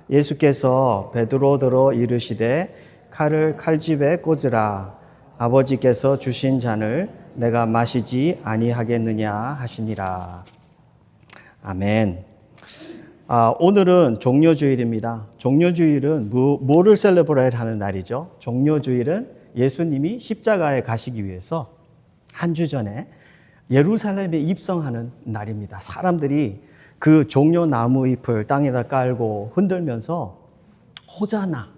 예수께서 베드로더러 이르시되 칼을 칼집에 꽂으라. 아버지께서 주신 잔을 내가 마시지 아니하겠느냐 하시니라. 아멘. 오늘은 종료주일입니다. 종료주일은 뭐를 셀러브레이트 하는 날이죠? 종료주일은 예수님이 십자가에 가시기 위해서 한 주 전에 예루살렘에 입성하는 날입니다. 사람들이 그 종려 나무 잎을 땅에다 깔고 흔들면서 호자나,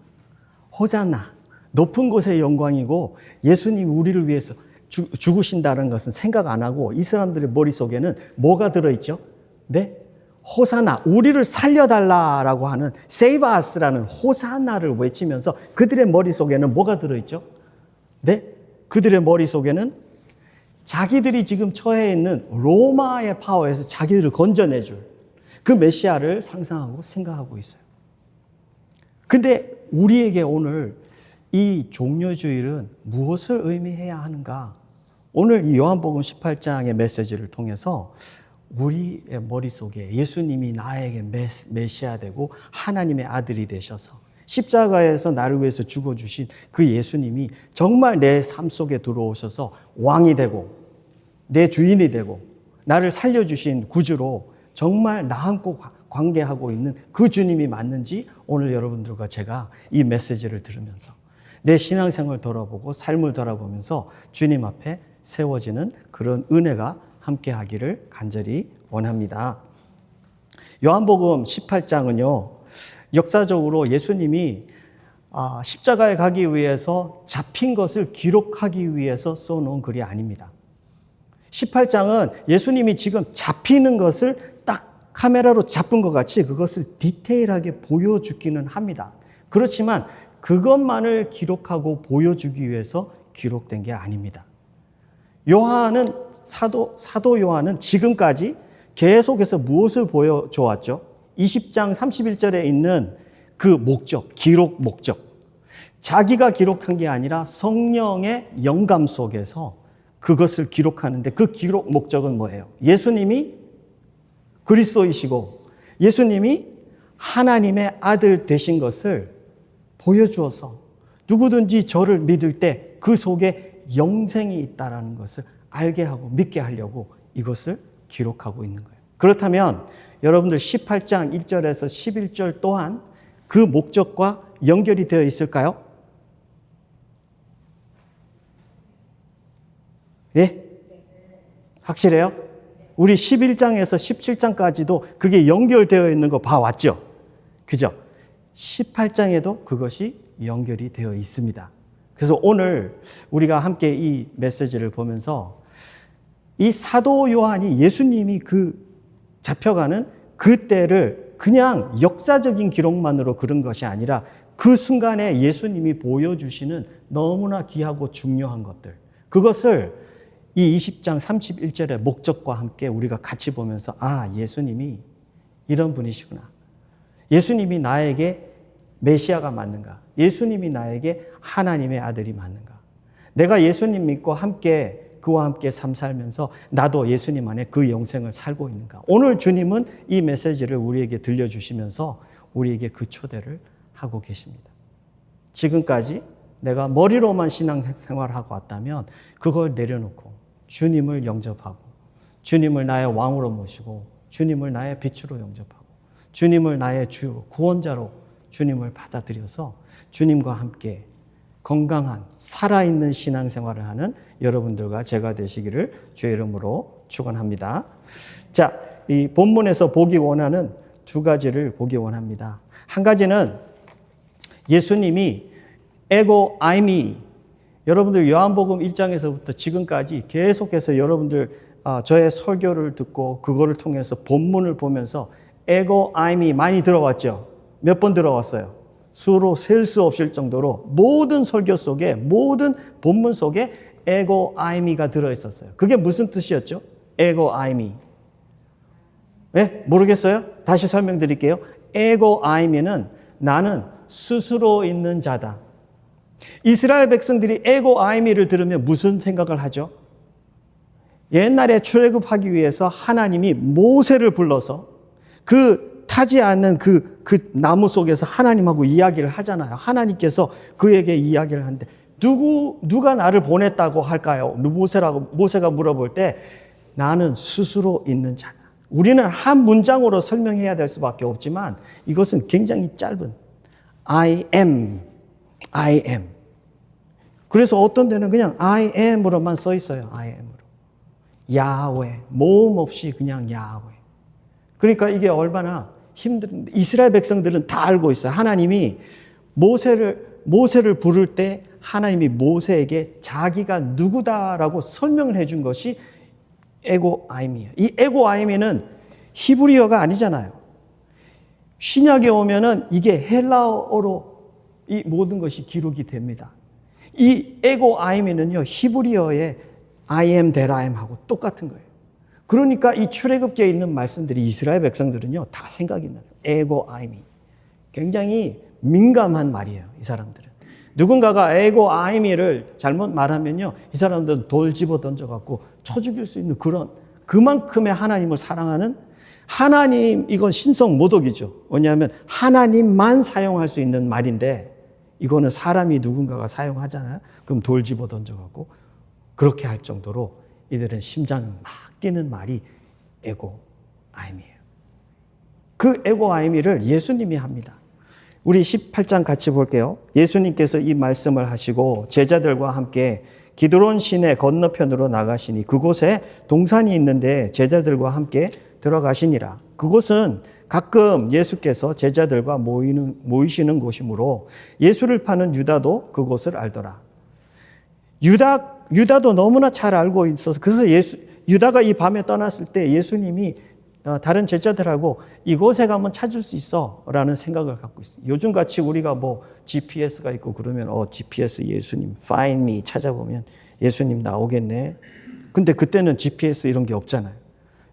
호자나, 높은 곳의 영광이고 예수님이 우리를 위해서 죽으신다는 것은 생각 안 하고 이 사람들의 머릿속에는 뭐가 들어있죠? 네? 호사나, 우리를 살려달라라고 하는 Save Us라는 호사나를 외치면서 그들의 머릿속에는 뭐가 들어있죠? 네? 그들의 머릿속에는 자기들이 지금 처해 있는 로마의 파워에서 자기들을 건져내줄 그 메시아를 상상하고 생각하고 있어요. 근데 우리에게 오늘 이 종료주일은 무엇을 의미해야 하는가? 오늘 이 요한복음 18장의 메시지를 통해서 우리의 머릿속에 예수님이 나에게 메시아 되고 하나님의 아들이 되셔서 십자가에서 나를 위해서 죽어주신 그 예수님이 정말 내 삶 속에 들어오셔서 왕이 되고 내 주인이 되고 나를 살려주신 구주로 정말 나 안고 관계하고 있는 그 주님이 맞는지 오늘 여러분들과 제가 이 메시지를 들으면서 내 신앙생활을 돌아보고 삶을 돌아보면서 주님 앞에 세워지는 그런 은혜가 함께 하기를 간절히 원합니다. 요한복음 18장은요, 역사적으로 예수님이 십자가에 가기 위해서 잡힌 것을 기록하기 위해서 써놓은 글이 아닙니다. 18장은 예수님이 지금 잡히는 것을 딱 카메라로 잡은 것 같이 그것을 디테일하게 보여주기는 합니다. 그렇지만 그것만을 기록하고 보여주기 위해서 기록된 게 아닙니다. 요한은 사도 요한은 지금까지 계속해서 무엇을 보여줘 왔죠? 20장 31절에 있는 그 목적, 기록 목적. 자기가 기록한 게 아니라 성령의 영감 속에서 그것을 기록하는데 그 기록 목적은 뭐예요? 예수님이 그리스도이시고 예수님이 하나님의 아들 되신 것을 보여주어서 누구든지 저를 믿을 때 그 속에 영생이 있다는 것을 알게 하고 믿게 하려고 이것을 기록하고 있는 거예요. 그렇다면 여러분들 18장 1절에서 11절 또한 그 목적과 연결이 되어 있을까요? 예? 확실해요? 우리 11장에서 17장까지도 그게 연결되어 있는 거 봐왔죠? 그죠? 18장에도 그것이 연결이 되어 있습니다. 그래서 오늘 우리가 함께 이 메시지를 보면서 이 사도 요한이 예수님이 그 잡혀가는 그 때를 그냥 역사적인 기록만으로 그런 것이 아니라 그 순간에 예수님이 보여주시는 너무나 귀하고 중요한 것들, 그것을 이 20장 31절의 목적과 함께 우리가 같이 보면서 예수님이 이런 분이시구나. 예수님이 나에게 메시아가 맞는가? 예수님이 나에게 하나님의 아들이 맞는가? 내가 예수님 믿고 함께 그와 함께 삶 살면서 나도 예수님 안에 그 영생을 살고 있는가? 오늘 주님은 이 메시지를 우리에게 들려주시면서 우리에게 그 초대를 하고 계십니다. 지금까지 내가 머리로만 신앙생활을 하고 왔다면 그걸 내려놓고 주님을 영접하고 주님을 나의 왕으로 모시고 주님을 나의 빛으로 영접하고 주님을 나의 주 구원자로 주님을 받아들여서 주님과 함께 건강한 살아있는 신앙생활을 하는 여러분들과 제가 되시기를 주의 이름으로 축원합니다. 자, 이 본문에서 보기 원하는 두 가지를 보기 원합니다. 한 가지는 예수님이 에고 아이미, 여러분들 요한복음 1장에서부터 지금까지 계속해서 여러분들 저의 설교를 듣고 그거를 통해서 본문을 보면서 에고 아이미 많이 들어왔죠? 몇 번 들어왔어요? 수로 셀 수 없을 정도로 모든 설교 속에 모든 본문 속에 에고 아이미가 들어있었어요. 그게 무슨 뜻이었죠? 에고 아이미. 네? 모르겠어요? 다시 설명드릴게요. 에고 아이미는 나는 스스로 있는 자다. 이스라엘 백성들이 에고 아이미를 들으면 무슨 생각을 하죠? 옛날에 출애굽하기 위해서 하나님이 모세를 불러서 그 타지 않는 그 나무 속에서 하나님하고 이야기를 하잖아요. 하나님께서 그에게 이야기를 하는데 누가 나를 보냈다고 할까요? 모세가 물어볼 때 나는 스스로 있는 자다. 우리는 한 문장으로 설명해야 될 수밖에 없지만 이것은 굉장히 짧은 I am. 그래서 어떤 데는 그냥 I am으로만 써 있어요. I am으로. 야훼. 모음 없이 그냥 야훼. 그러니까 이게 얼마나 힘든, 이스라엘 백성들은 다 알고 있어요. 하나님이 모세를 부를 때 하나님이 모세에게 자기가 누구다라고 설명을 해준 것이 에고 아이미예요. 이 에고 아이미는 히브리어가 아니잖아요. 신약에 오면은 이게 헬라어로 이 모든 것이 기록이 됩니다. 이 에고 아이미는요, 히브리어의 I am that I am 하고 똑같은 거예요. 그러니까 이 출애굽기에 있는 말씀들이 이스라엘 백성들은요, 다 생각이 나요. 에고 아이미. 굉장히 민감한 말이에요, 이 사람들은. 누군가가 에고 아이미를 잘못 말하면요, 이 사람들은 돌 집어 던져갖고 쳐 죽일 수 있는 그만큼의 하나님을 사랑하는 하나님, 이건 신성 모독이죠. 왜냐하면 하나님만 사용할 수 있는 말인데 이거는 사람이 누군가가 사용하잖아요. 그럼 돌 집어 던져갖고 그렇게 할 정도로 이들은 심장 막 뛰는 말이 에고 아이미예요. 그 에고 아이미를 예수님이 합니다. 우리 18장 같이 볼게요. 예수님께서 이 말씀을 하시고 제자들과 함께 기드론 시내 건너편으로 나가시니 그곳에 동산이 있는데 제자들과 함께 들어가시니라. 그곳은 가끔 예수께서 제자들과 모이시는 곳이므로 예수를 파는 유다도 그곳을 알더라. 유다도 너무나 잘 알고 있어서 그래서 유다가 이 밤에 떠났을 때 예수님이 다른 제자들하고 이곳에 가면 찾을 수 있어 라는 생각을 갖고 있어요. 요즘같이 우리가 뭐 GPS가 있고 그러면 GPS 예수님 find me 찾아보면 예수님 나오겠네. 근데 그때는 GPS 이런 게 없잖아요.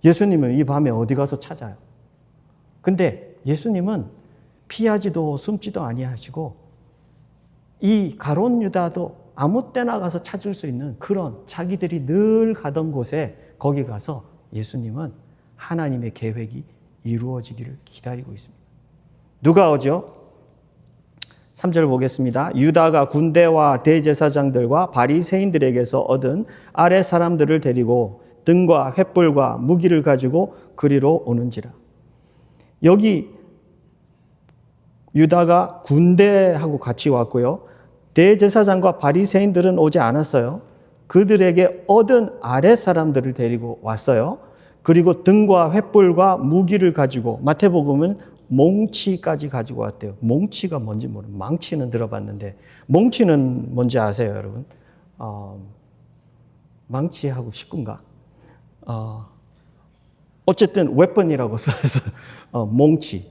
예수님은 이 밤에 어디 가서 찾아요. 근데 예수님은 피하지도 숨지도 아니하시고 이 가룟 유다도 아무 때나 가서 찾을 수 있는 그런 자기들이 늘 가던 곳에 거기 가서 예수님은 하나님의 계획이 이루어지기를 기다리고 있습니다. 누가 오죠? 3절 보겠습니다. 유다가 군대와 대제사장들과 바리새인들에게서 얻은 아랫 사람들을 데리고 등과 횃불과 무기를 가지고 그리로 오는지라. 여기 유다가 군대하고 같이 왔고요. 대제사장과 바리새인들은 오지 않았어요. 그들에게 얻은 아랫 사람들을 데리고 왔어요. 그리고 등과 횃불과 무기를 가지고 마태복음은 몽치까지 가지고 왔대요. 몽치가 뭔지 모르는 망치는 들어봤는데 몽치는 뭔지 아세요, 여러분? 망치하고 식군가? 어쨌든 웨펀이라고 써서 몽치.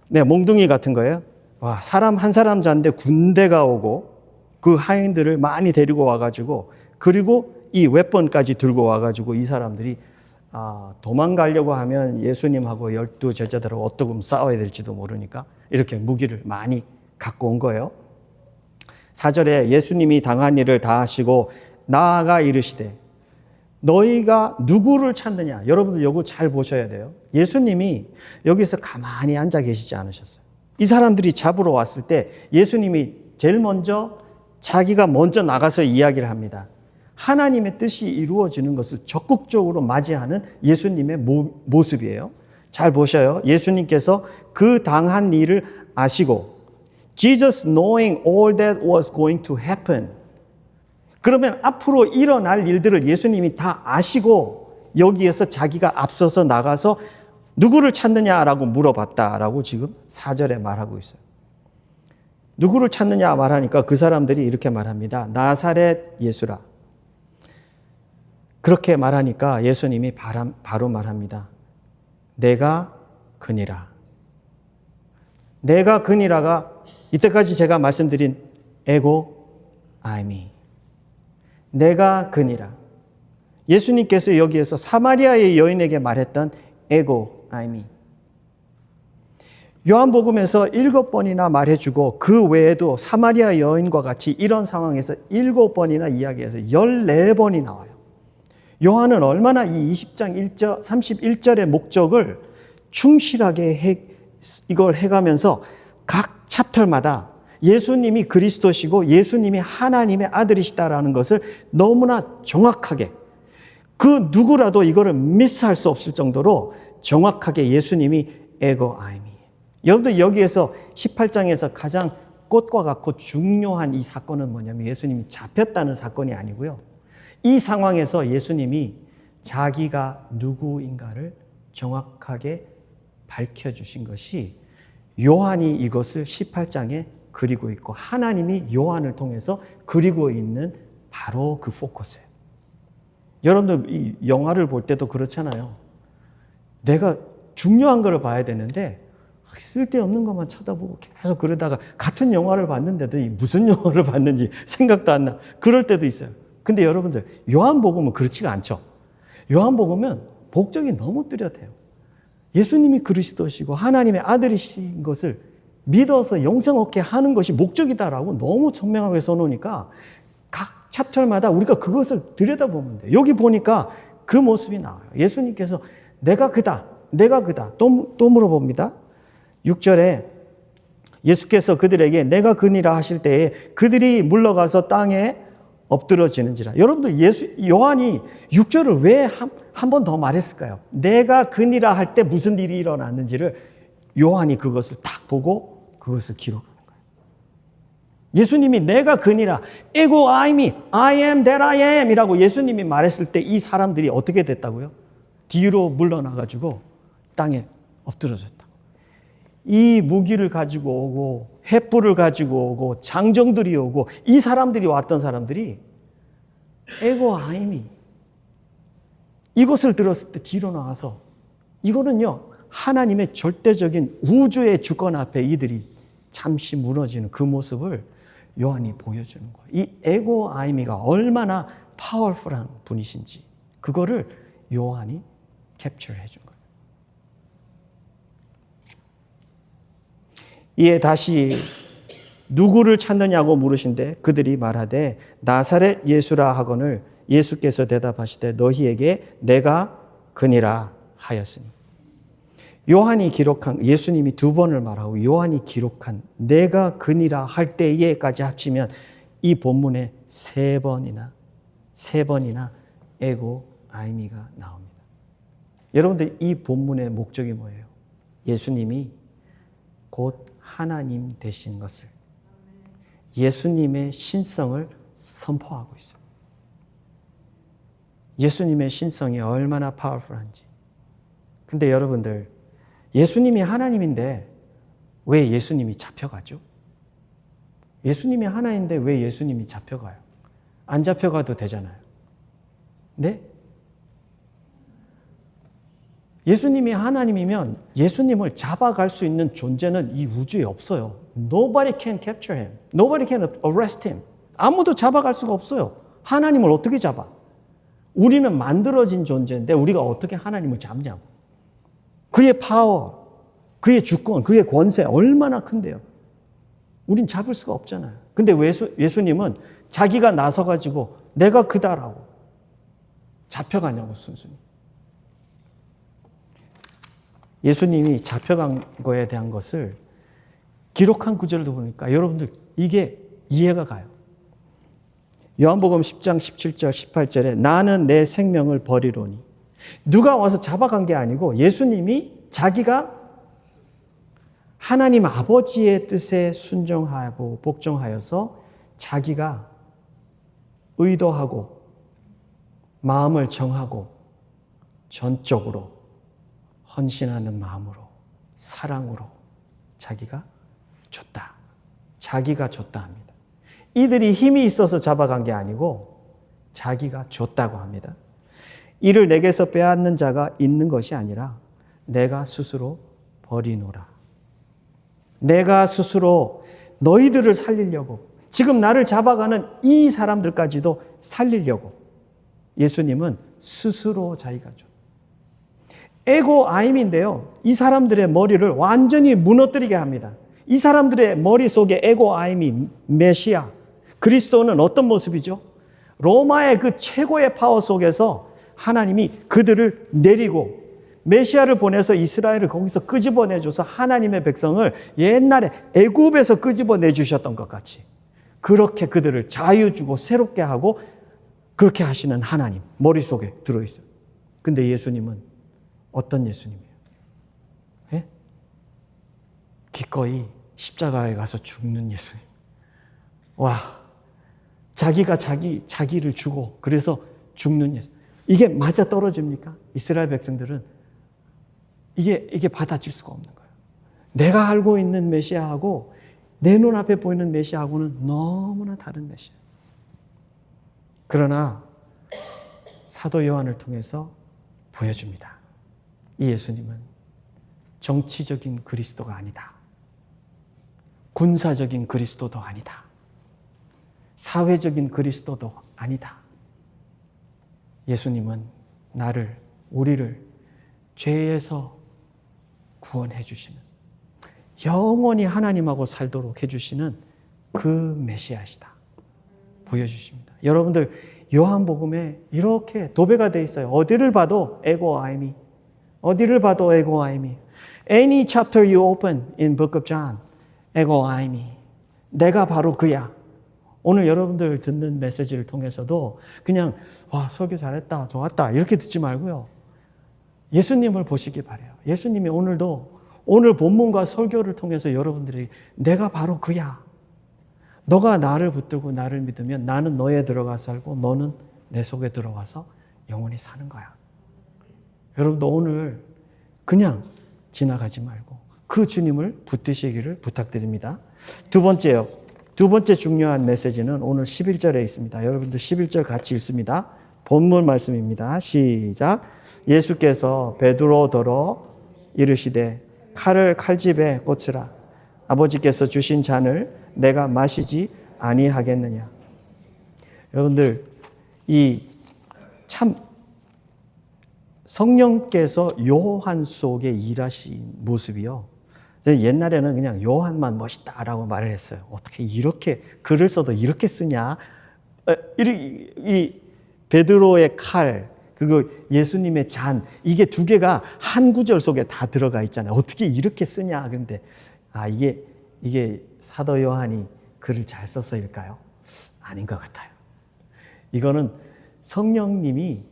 네, 몽둥이 같은 거예요. 와, 사람 한 사람 잔데 군대가 오고 그 하인들을 많이 데리고 와가지고 그리고 이 웨펀까지 들고 와가지고 이 사람들이 도망가려고 하면 예수님하고 12 제자들하고 어떻게 싸워야 될지도 모르니까 이렇게 무기를 많이 갖고 온 거예요. 4절에 예수님이 당한 일을 다 하시고 나아가 이르시되 너희가 누구를 찾느냐. 여러분들 이거 잘 보셔야 돼요. 예수님이 여기서 가만히 앉아 계시지 않으셨어요. 이 사람들이 잡으러 왔을 때 예수님이 제일 먼저 자기가 먼저 나가서 이야기를 합니다. 하나님의 뜻이 이루어지는 것을 적극적으로 맞이하는 예수님의 모습이에요. 잘 보셔요. 예수님께서 그 당한 일을 아시고 Jesus knowing all that was going to happen. 그러면 앞으로 일어날 일들을 예수님이 다 아시고 여기에서 자기가 앞서서 나가서 누구를 찾느냐라고 물어봤다라고 지금 4절에 말하고 있어요. 누구를 찾느냐 말하니까 그 사람들이 이렇게 말합니다. 나사렛 예수라. 그렇게 말하니까 예수님이 바로 말합니다. 내가 그니라. 내가 그니라가 이때까지 제가 말씀드린 에고 아이미. 내가 그니라. 예수님께서 여기에서 사마리아의 여인에게 말했던 에고 아이미. 요한복음에서 7번이나 말해주고 그 외에도 사마리아 여인과 같이 이런 상황에서 7번이나 이야기해서 14번이 나와요. 요한은 얼마나 이 20장 31절의 목적을 충실하게 이걸 해가면서 각 챕터마다 예수님이 그리스도시고 예수님이 하나님의 아들이시다라는 것을 너무나 정확하게, 그 누구라도 이거를 미스할 수 없을 정도로 정확하게 예수님이 에고 아이미. 여러분들 여기에서 18장에서 가장 꽃과 같고 중요한 이 사건은 뭐냐면 예수님이 잡혔다는 사건이 아니고요. 이 상황에서 예수님이 자기가 누구인가를 정확하게 밝혀주신 것이 요한이 이것을 18장에 그리고 있고 하나님이 요한을 통해서 그리고 있는 바로 그 포커스예요. 여러분들 이 영화를 볼 때도 그렇잖아요. 내가 중요한 걸 봐야 되는데 쓸데없는 것만 쳐다보고 계속 그러다가 같은 영화를 봤는데도 무슨 영화를 봤는지 생각도 안 나. 그럴 때도 있어요. 근데 여러분들 요한복음은 그렇지가 않죠. 요한복음은 목적이 너무 뚜렷해요. 예수님이 그리스도시고 하나님의 아들이신 것을 믿어서 영생 얻게 하는 것이 목적이다라고 너무 선명하게 써놓으니까 각 챕터마다 우리가 그것을 들여다보면 돼요. 여기 보니까 그 모습이 나와요. 예수님께서 내가 그다, 내가 그다. 또 물어봅니다. 6절에 예수께서 그들에게 내가 그니라 하실 때에 그들이 물러가서 땅에 엎드러지는지라. 여러분들 요한이 6절을 왜 한 번 더 말했을까요? 내가 그니라 할 때 무슨 일이 일어났는지를 요한이 그것을 딱 보고 그것을 기록하는 거예요. 예수님이 내가 그니라, 에고 아이미, I am that I am 이라고 예수님이 말했을 때 이 사람들이 어떻게 됐다고요? 뒤로 물러나가지고 땅에 엎드러졌다. 이 무기를 가지고 오고 횃불을 가지고 오고 장정들이 오고 이 사람들이 왔던 사람들이 에고 아이미 이것을 들었을 때 뒤로 나와서 이거는요 하나님의 절대적인 우주의 주권 앞에 이들이 잠시 무너지는 그 모습을 요한이 보여주는 거예요. 이 에고 아이미가 얼마나 파워풀한 분이신지 그거를 요한이 캡처해 준 거예요. 이에 다시 누구를 찾느냐고 물으신데 그들이 말하되 나사렛 예수라 하거늘 예수께서 대답하시되 너희에게 내가 그니라 하였으니. 요한이 기록한, 예수님이 두 번을 말하고 요한이 기록한 내가 그니라 할 때에까지 합치면 이 본문에 세 번이나 에고 아이미가 나옵니다. 여러분들 이 본문의 목적이 뭐예요? 예수님이 곧 하나님 되신 것을, 예수님의 신성을 선포하고 있어요. 예수님의 신성이 얼마나 파워풀한지. 근데 여러분들 예수님이 하나님인데 왜 예수님이 잡혀가죠? 예수님이 하나님인데 왜 예수님이 잡혀가요? 안 잡혀가도 되잖아요. 네? 예수님이 하나님이면 예수님을 잡아갈 수 있는 존재는 이 우주에 없어요. Nobody can capture him. Nobody can arrest him. 아무도 잡아갈 수가 없어요. 하나님을 어떻게 잡아? 우리는 만들어진 존재인데 우리가 어떻게 하나님을 잡냐고. 그의 파워, 그의 주권, 그의 권세 얼마나 큰데요. 우린 잡을 수가 없잖아요. 근데 예수님은 자기가 나서가지고 내가 그다라고 잡혀가냐고 순순히. 예수님이 잡혀간 거에 대한 것을 기록한 구절도 보니까 여러분들 이게 이해가 가요. 요한복음 10장 17절 18절에 나는 내 생명을 버리로니. 누가 와서 잡아간 게 아니고 예수님이 자기가 하나님 아버지의 뜻에 순종하고 복종하여서 자기가 의도하고 마음을 정하고 전적으로 헌신하는 마음으로 사랑으로 자기가 줬다. 자기가 줬다 합니다. 이들이 힘이 있어서 잡아간 게 아니고 자기가 줬다고 합니다. 이를 내게서 빼앗는 자가 있는 것이 아니라 내가 스스로 버리노라. 내가 스스로 너희들을 살리려고 지금 나를 잡아가는 이 사람들까지도 살리려고 예수님은 스스로 자기가 줬다. 에고 아임인데요. 이 사람들의 머리를 완전히 무너뜨리게 합니다. 이 사람들의 머릿속에 에고 아임이 메시아, 그리스도는 어떤 모습이죠? 로마의 그 최고의 파워 속에서 하나님이 그들을 내리고 메시아를 보내서 이스라엘을 거기서 끄집어내줘서 하나님의 백성을 옛날에 애굽에서 끄집어내주셨던 것 같이 그렇게 그들을 자유 주고 새롭게 하고 그렇게 하시는 하나님 머릿속에 들어있어요. 근데 예수님은 어떤 예수님이에요? 예? 기꺼이 십자가에 가서 죽는 예수님. 와, 자기가 자기를 주고 그래서 죽는 예수. 이게 맞아 떨어집니까? 이스라엘 백성들은 이게 받아칠 수가 없는 거예요. 내가 알고 있는 메시아하고 내 눈앞에 보이는 메시아하고는 너무나 다른 메시아. 그러나 사도 요한을 통해서 보여줍니다. 이 예수님은 정치적인 그리스도가 아니다. 군사적인 그리스도도 아니다. 사회적인 그리스도도 아니다. 예수님은 우리를 죄에서 구원해 주시는, 영원히 하나님하고 살도록 해주시는 그 메시아시다. 보여주십니다. 여러분들 요한복음에 이렇게 도배가 되어 있어요. 어디를 봐도 에고 아이미. 어디를 봐도 에고 아이미. Any chapter you open in book of John, 에고 아이미. 내가 바로 그야. 오늘 여러분들 듣는 메시지를 통해서도 그냥 와 설교 잘했다, 좋았다 이렇게 듣지 말고요. 예수님을 보시기 바라요. 예수님이 오늘 본문과 설교를 통해서 여러분들이 내가 바로 그야. 너가 나를 붙들고 나를 믿으면 나는 너에 들어가 살고 너는 내 속에 들어가서 영원히 사는 거야. 여러분도 오늘 그냥 지나가지 말고 그 주님을 붙드시기를 부탁드립니다. 두 번째 중요한 메시지는 오늘 11절에 있습니다. 여러분들 11절 같이 읽습니다. 본문 말씀입니다. 시작. 예수께서 베드로더러 이르시되 칼을 칼집에 꽂으라. 아버지께서 주신 잔을 내가 마시지 아니하겠느냐. 여러분들 이 참 성령께서 요한 속에 일하신 모습이요. 옛날에는 그냥 요한만 멋있다라고 말을 했어요. 어떻게 이렇게 글을 써도 이렇게 쓰냐? 이 베드로의 칼 그리고 예수님의 잔 이게 두 개가 한 구절 속에 다 들어가 있잖아요. 어떻게 이렇게 쓰냐? 그런데 이게 사도 요한이 글을 잘 써서일까요? 아닌 것 같아요. 이거는 성령님이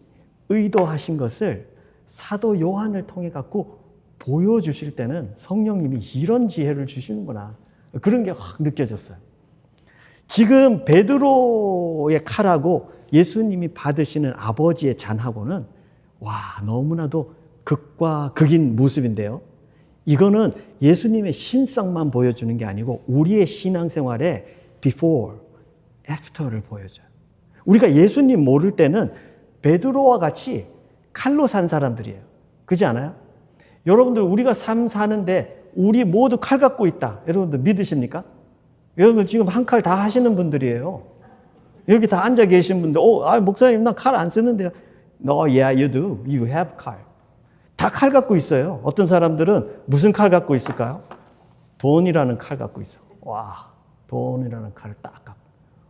의도하신 것을 사도 요한을 통해 갖고 보여주실 때는 성령님이 이런 지혜를 주시는구나. 그런 게 확 느껴졌어요. 지금 베드로의 칼하고 예수님이 받으시는 아버지의 잔하고는 너무나도 극과 극인 모습인데요. 이거는 예수님의 신성만 보여주는 게 아니고 우리의 신앙생활의 before, after를 보여줘요. 우리가 예수님 모를 때는 베드로와 같이 칼로 산 사람들이에요. 그렇지 않아요? 여러분들 우리가 삶 사는데 우리 모두 칼 갖고 있다. 여러분들 믿으십니까? 여러분들 지금 한 칼 다 하시는 분들이에요. 여기 다 앉아 계신 분들, 목사님 나 칼 안 쓰는데요. No, yeah, you do. You have 칼. 다 칼 갖고 있어요. 어떤 사람들은 무슨 칼 갖고 있을까요? 돈이라는 칼 갖고 있어. 돈이라는 칼을 딱 갖고.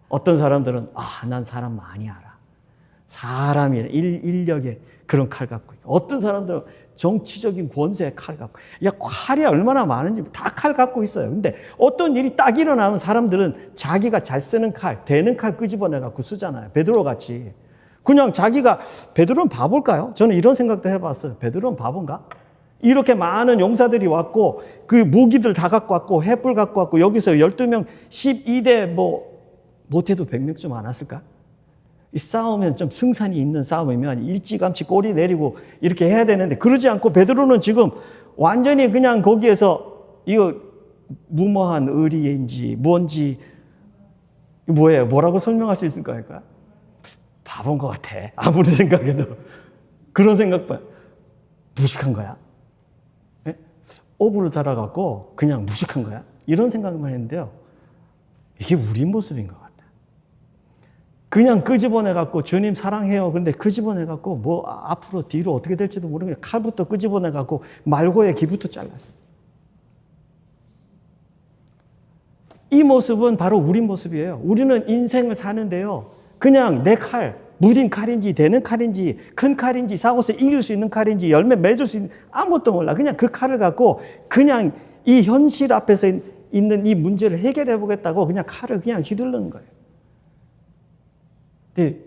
어떤 사람들은 난 사람 많이 알아. 사람이 인력의 그런 칼 갖고 있고. 어떤 사람들은 정치적인 권세의 칼 갖고. 칼이 얼마나 많은지 다 칼 갖고 있어요. 근데 어떤 일이 딱 일어나면 사람들은 자기가 잘 쓰는 칼, 되는 칼 끄집어내 갖고 쓰잖아요. 베드로 같이. 그냥 베드로는 바볼까요? 저는 이런 생각도 해봤어요. 베드로는 바본가? 이렇게 많은 용사들이 왔고, 그 무기들 다 갖고 왔고, 횃불 갖고 왔고, 여기서 12명, 12대 못해도 100명쯤 안 왔을까? 이 싸우면 좀 승산이 있는 싸움이면 일찌감치 꼬리 내리고 이렇게 해야 되는데, 그러지 않고 베드로는 지금 완전히 그냥 거기에서 이거 무모한 의리인지 뭔지, 뭐예요? 뭐라고 설명할 수 있을까? 바본 것 같아. 아무리 생각해도. 그런 생각 봐요. 무식한 거야? 네? 오브로 자라갖고 그냥 무식한 거야? 이런 생각만 했는데요. 이게 우리 모습인 것 같아요. 그냥 끄집어내갖고 주님 사랑해요. 근데 끄집어내갖고 앞으로 뒤로 어떻게 될지도 모르는 칼부터 끄집어내갖고 말고의 기부터 잘랐어요. 이 모습은 바로 우리 모습이에요. 우리는 인생을 사는데요. 그냥 내 칼, 무딘 칼인지 되는 칼인지 큰 칼인지 싸워서 이길 수 있는 칼인지 열매 맺을 수 있는 아무것도 몰라. 그냥 그 칼을 갖고 그냥 이 현실 앞에서 있는 이 문제를 해결해 보겠다고 그냥 칼을 그냥 휘두르는 거예요. 근데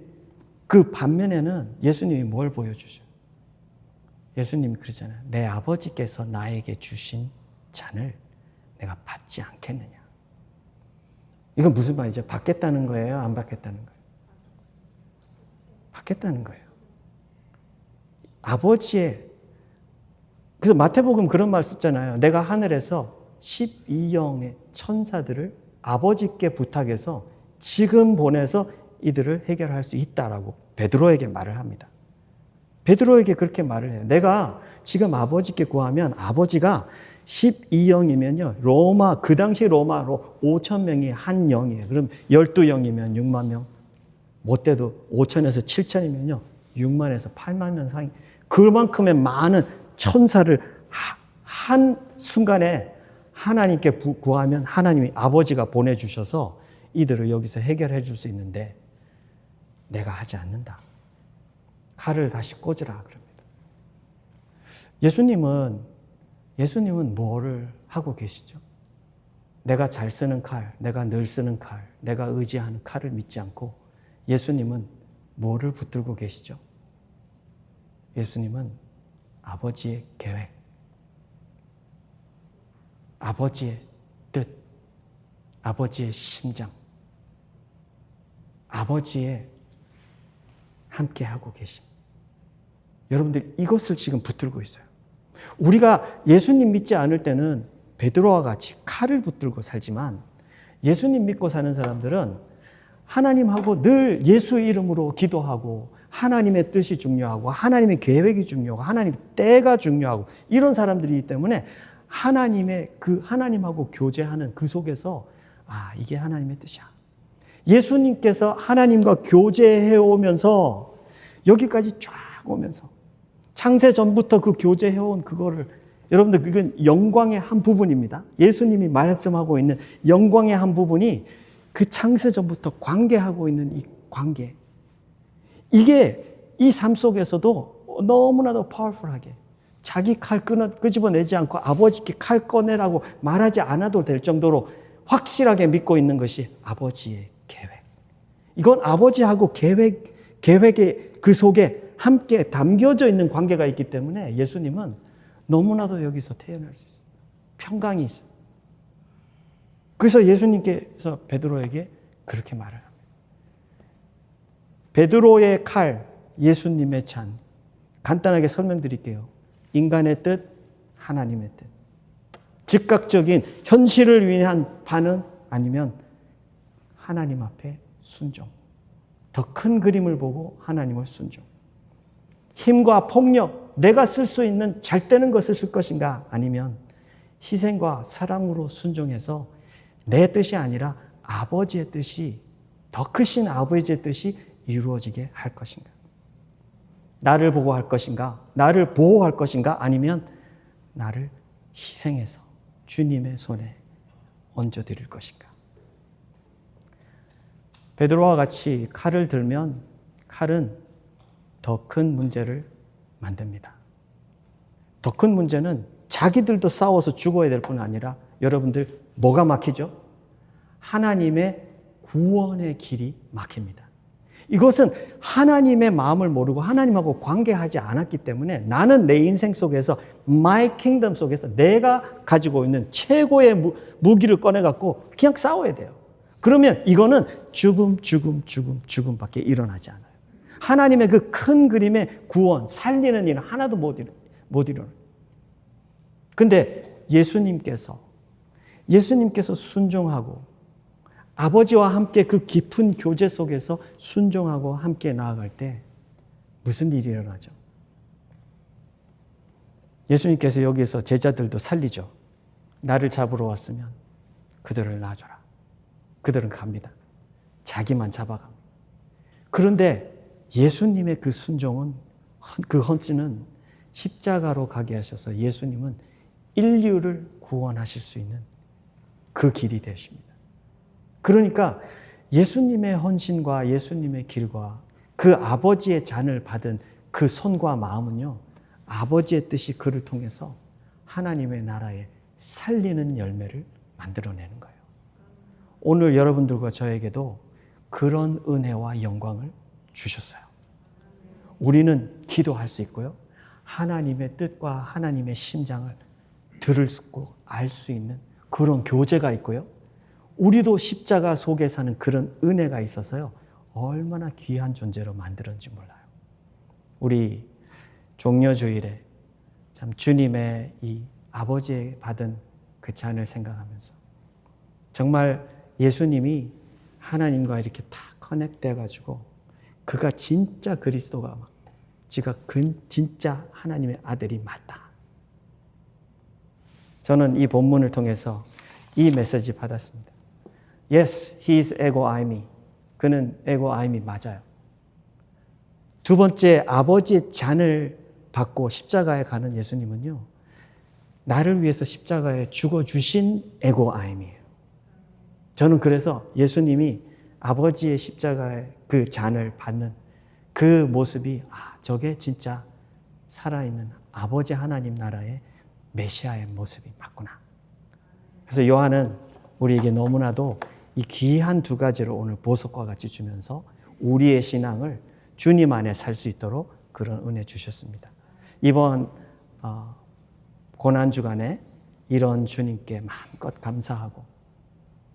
그 반면에는 예수님이 뭘 보여주죠? 예수님이 그러잖아요. 내 아버지께서 나에게 주신 잔을 내가 받지 않겠느냐. 이건 무슨 말이죠? 받겠다는 거예요? 안 받겠다는 거예요? 받겠다는 거예요. 아버지의, 그래서 마태복음 그런 말 썼잖아요. 내가 하늘에서 12영의 천사들을 아버지께 부탁해서 지금 보내서 이들을 해결할 수 있다라고 베드로에게 말을 합니다. 베드로에게 그렇게 말을 해요. 내가 지금 아버지께 구하면 아버지가 12영이면요. 로마, 그 당시 로마로 5,000명이 한 영이에요. 그럼 12영이면 6만 명. 못돼도 5,000에서 7,000이면요. 6만에서 8만 명 상이. 그만큼의 많은 천사를 한 순간에 하나님께 구하면 하나님이 아버지가 보내주셔서 이들을 여기서 해결해 줄 수 있는데 내가 하지 않는다. 칼을 다시 꽂으라 그럽니다. 예수님은 뭐를 하고 계시죠? 내가 잘 쓰는 칼, 내가 늘 쓰는 칼, 내가 의지하는 칼을 믿지 않고 예수님은 뭐를 붙들고 계시죠? 예수님은 아버지의 계획, 아버지의 뜻, 아버지의 심장, 아버지의 함께하고 계심. 여러분들 이것을 지금 붙들고 있어요. 우리가 예수님 믿지 않을 때는 베드로와 같이 칼을 붙들고 살지만 예수님 믿고 사는 사람들은 하나님하고 늘 예수 이름으로 기도하고 하나님의 뜻이 중요하고 하나님의 계획이 중요하고 하나님의 때가 중요하고 이런 사람들이기 때문에 하나님하고 교제하는 그 속에서 이게 하나님의 뜻이야. 예수님께서 하나님과 교제해 오면서 여기까지 쫙 오면서 창세 전부터 그 교제해 온 그거를 여러분들 그건 영광의 한 부분입니다. 예수님이 말씀하고 있는 영광의 한 부분이 그 창세 전부터 관계하고 있는 이 관계. 이게 이 삶 속에서도 너무나도 파워풀하게 자기 칼 끄집어내지 않고 아버지께 칼 꺼내라고 말하지 않아도 될 정도로 확실하게 믿고 있는 것이 아버지의 계획. 이건 아버지하고 계획의 그 속에 함께 담겨져 있는 관계가 있기 때문에 예수님은 너무나도 여기서 태어날 수 있어요. 평강이 있어요. 그래서 예수님께서 베드로에게 그렇게 말을 합니다. 베드로의 칼, 예수님의 잔. 간단하게 설명드릴게요. 인간의 뜻, 하나님의 뜻. 즉각적인 현실을 위한 반응 아니면 하나님 앞에 순종. 더 큰 그림을 보고 하나님을 순종. 힘과 폭력, 내가 쓸 수 있는 잘 되는 것을 쓸 것인가 아니면 희생과 사랑으로 순종해서 내 뜻이 아니라 아버지의 뜻이 더 크신 아버지의 뜻이 이루어지게 할 것인가. 나를 보고 할 것인가, 나를 보호할 것인가 아니면 나를 희생해서 주님의 손에 얹어드릴 것인가. 베드로와 같이 칼을 들면 칼은 더 큰 문제를 만듭니다. 더 큰 문제는 자기들도 싸워서 죽어야 될 뿐 아니라 여러분들 뭐가 막히죠? 하나님의 구원의 길이 막힙니다. 이것은 하나님의 마음을 모르고 하나님하고 관계하지 않았기 때문에 나는 내 인생 속에서 my kingdom 속에서 내가 가지고 있는 최고의 무기를 꺼내갖고 그냥 싸워야 돼요. 그러면 이거는 죽음밖에 일어나지 않아요. 하나님의 그 큰 그림의 구원, 살리는 일은 하나도 못 이뤄요. 근데 예수님께서 순종하고 아버지와 함께 그 깊은 교제 속에서 순종하고 함께 나아갈 때 무슨 일이 일어나죠? 예수님께서 여기서 제자들도 살리죠. 나를 잡으러 왔으면 그들을 놔줘라. 그들은 갑니다. 자기만 잡아갑니다. 그런데 예수님의 그 순종은, 그 헌신은 십자가로 가게 하셔서 예수님은 인류를 구원하실 수 있는 그 길이 되십니다. 그러니까 예수님의 헌신과 예수님의 길과 그 아버지의 잔을 받은 그 손과 마음은요, 아버지의 뜻이 그를 통해서 하나님의 나라에 살리는 열매를 만들어내는 거예요. 오늘 여러분들과 저에게도 그런 은혜와 영광을 주셨어요. 우리는 기도할 수 있고요. 하나님의 뜻과 하나님의 심장을 들을 수 있고 알 수 있는 그런 교제가 있고요. 우리도 십자가 속에 사는 그런 은혜가 있어서요. 얼마나 귀한 존재로 만들었는지 몰라요. 우리 종려주일에 참 주님의 이 아버지의 받은 그 잔을 생각하면서 정말 예수님이 하나님과 이렇게 다 커넥돼 가지고 그가 진짜 그리스도가 막 지가 진짜 하나님의 아들이 맞다. 저는 이 본문을 통해서 이 메시지 받았습니다. Yes, he is ego eimi. 그는 ego eimi 맞아요. 두 번째, 아버지의 잔을 받고 십자가에 가는 예수님은요, 나를 위해서 십자가에 죽어주신 ego eimi예요. 저는 그래서 예수님이 아버지의 십자가의 그 잔을 받는 그 모습이 저게 진짜 살아있는 아버지 하나님 나라의 메시아의 모습이 맞구나. 그래서 요한은 우리에게 너무나도 이 귀한 두 가지를 오늘 보석과 같이 주면서 우리의 신앙을 주님 안에 살 수 있도록 그런 은혜 주셨습니다. 이번 고난주간에 이런 주님께 마음껏 감사하고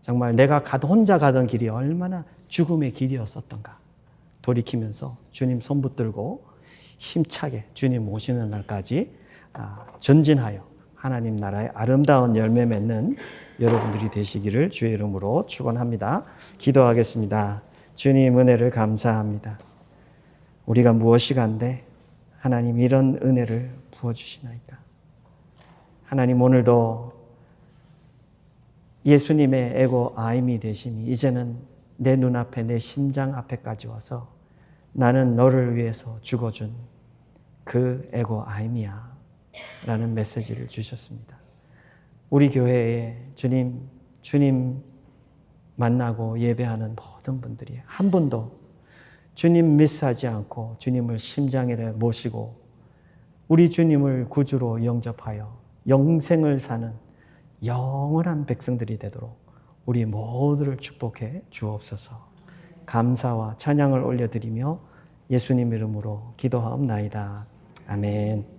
정말 내가 혼자 가던 길이 얼마나 죽음의 길이었었던가 돌이키면서 주님 손 붙들고 힘차게 주님 오시는 날까지 전진하여 하나님 나라의 아름다운 열매 맺는 여러분들이 되시기를 주의 이름으로 축원합니다. 기도하겠습니다. 주님 은혜를 감사합니다. 우리가 무엇이 간데 하나님 이런 은혜를 부어주시나이까. 하나님 오늘도 예수님의 ego eimi 되심이 이제는 내 눈앞에 내 심장 앞에까지 와서 나는 너를 위해서 죽어준 그 ego eimi야 라는 메시지를 주셨습니다. 우리 교회에 주님 만나고 예배하는 모든 분들이 한 분도 주님 미스하지 않고 주님을 심장에 모시고 우리 주님을 구주로 영접하여 영생을 사는 영원한 백성들이 되도록 우리 모두를 축복해 주옵소서. 감사와 찬양을 올려드리며 예수님 이름으로 기도하옵나이다. 아멘.